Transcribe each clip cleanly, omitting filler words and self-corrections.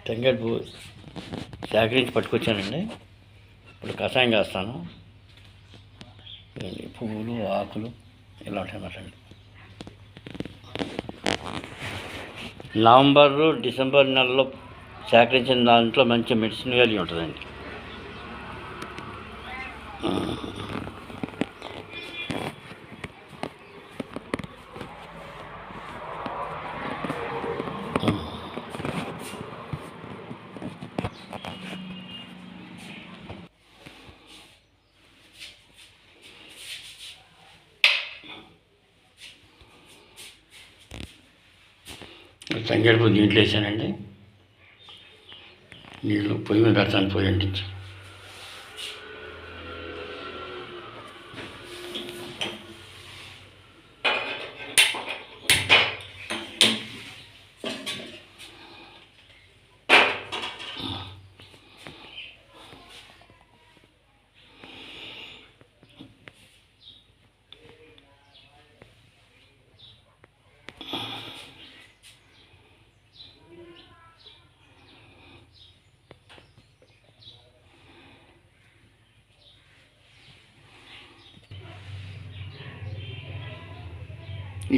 తంగేడు పువ్వు సేకరించి పట్టుకొచ్చానండి. ఇప్పుడు కషాయం చేస్తాను. పువ్వులు, ఆకులు ఇలా ఉంటాయన్నమాట అండి. నవంబరు, డిసెంబర్ నెలలో సేకరించిన దాంట్లో మంచి మెడిసిన్ వాల్యూ ఉంటుందండి. తంగేడు పువ్వు దీంట్లో వేసానండి. నీళ్ళు పొయ్యి మీద పెడతాను, పొయ్యి అంటించి.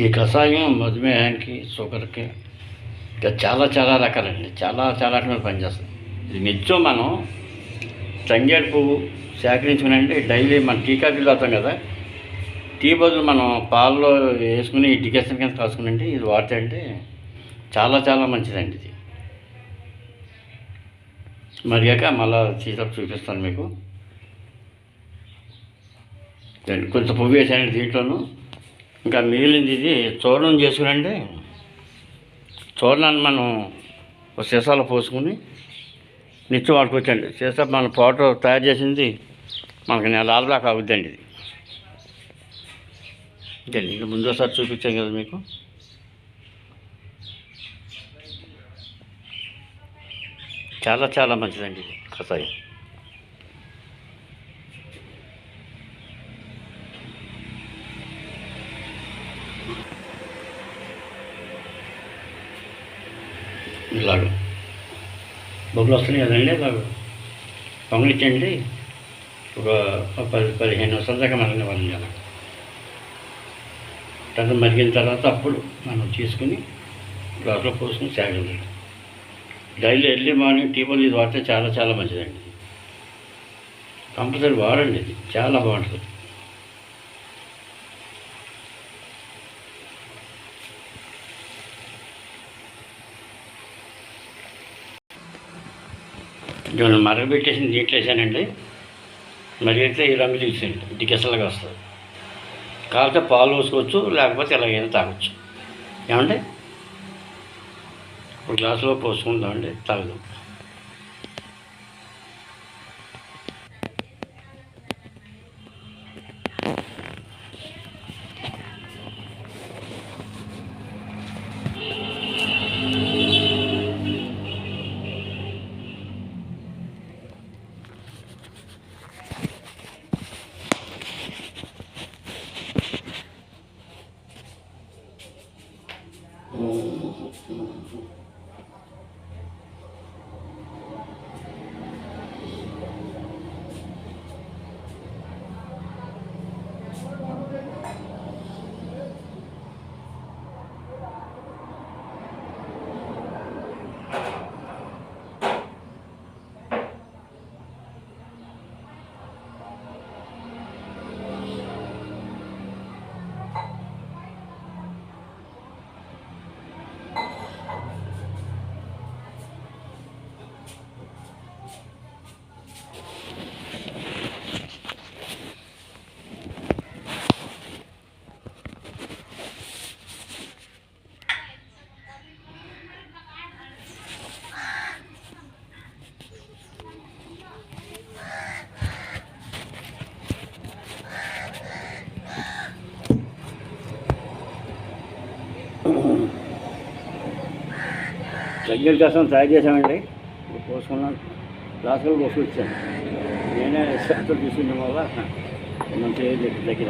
ఈ కషాయం మధుమేహానికి, షుగర్కి ఇంకా చాలా రకాలండి. చాలా రకాల పనిచేస్తుంది. ఇది నిత్యం మనం తంగేడు పువ్వు సేకరించుకునండి. డైలీ మనం టీ కాఫీలు తాగుతాం కదా, టీ బదులు మనం పాలలో వేసుకుని డికాషన్ కింద కాసుకునండి. ఇది వాడితే అంటే చాలా మంచిదండి. ఇది మరిగాక మళ్ళీ చీతలు చూపిస్తాను మీకు. కొంచెం పువ్వు వేసానండి దీంట్లోనూ. ఇంకా మిగిలింది ఇది చూర్ణం చేసుకునండి. చూర్ణాన్ని మనం ఒక సీసాలో పోసుకుని నిత్యం వాడుకోవచ్చండి. సీసా మన పౌడర్ తయారు చేసింది మనకు నెలల దాకా అవుద్దండి. ఇది ఇదండి. ఇంకా ముందోసారి చూపించాం కదా మీకు. చాలా మంచిదండి ఇది కషాయం. ఇలాగ బొబ్బులు వస్తున్నాయి కదండి, ఇలాగ పొంగలిచ్చండి. ఒక 10-15 నిమిషాల దాకా మరగనివ్వాలి. అలా తర్వాత మరిగిన తర్వాత అప్పుడు మనం తీసుకుని గ్లాసులో పోసుకుని సేకరించాలి. డైలీ ఎర్లీ మార్నింగ్ టీ పొడి ఇది వాడితే చాలా మంచిదండి. కంపల్సరీ వాడండి. ఇది చాలా బాగుంటుంది. నేను మరగబెట్టేసి దీంట్లో వేసానండి. మరిగితే ఈ రంగు తీసేయండి, డికెసలుగా వస్తుంది. కాకపోతే పాలు పోసుకోవచ్చు, లేకపోతే ఎలాగైనా తాగొచ్చు. ఏమండి ఒక గ్లాసులో పోసుకుందామండి, తాగుదాం. తంగేడు కషాయం తయారు చేసామండి. పోసుకున్నాను, గ్లాసులు పోసుకొచ్చాను. నేనే శ్రద్ధ తీసుకునే వల్ల మంచి దగ్గర.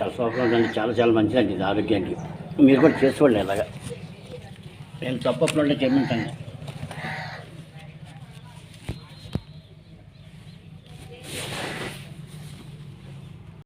చాలా సూపర్ ఉందండి, చాలా చాలా మంచిదండి ఇది ఆరోగ్యానికి. మీరు కూడా చేసుకోండి ఇలాగా. నేను తప్పకుండా చెప్పమంటాను.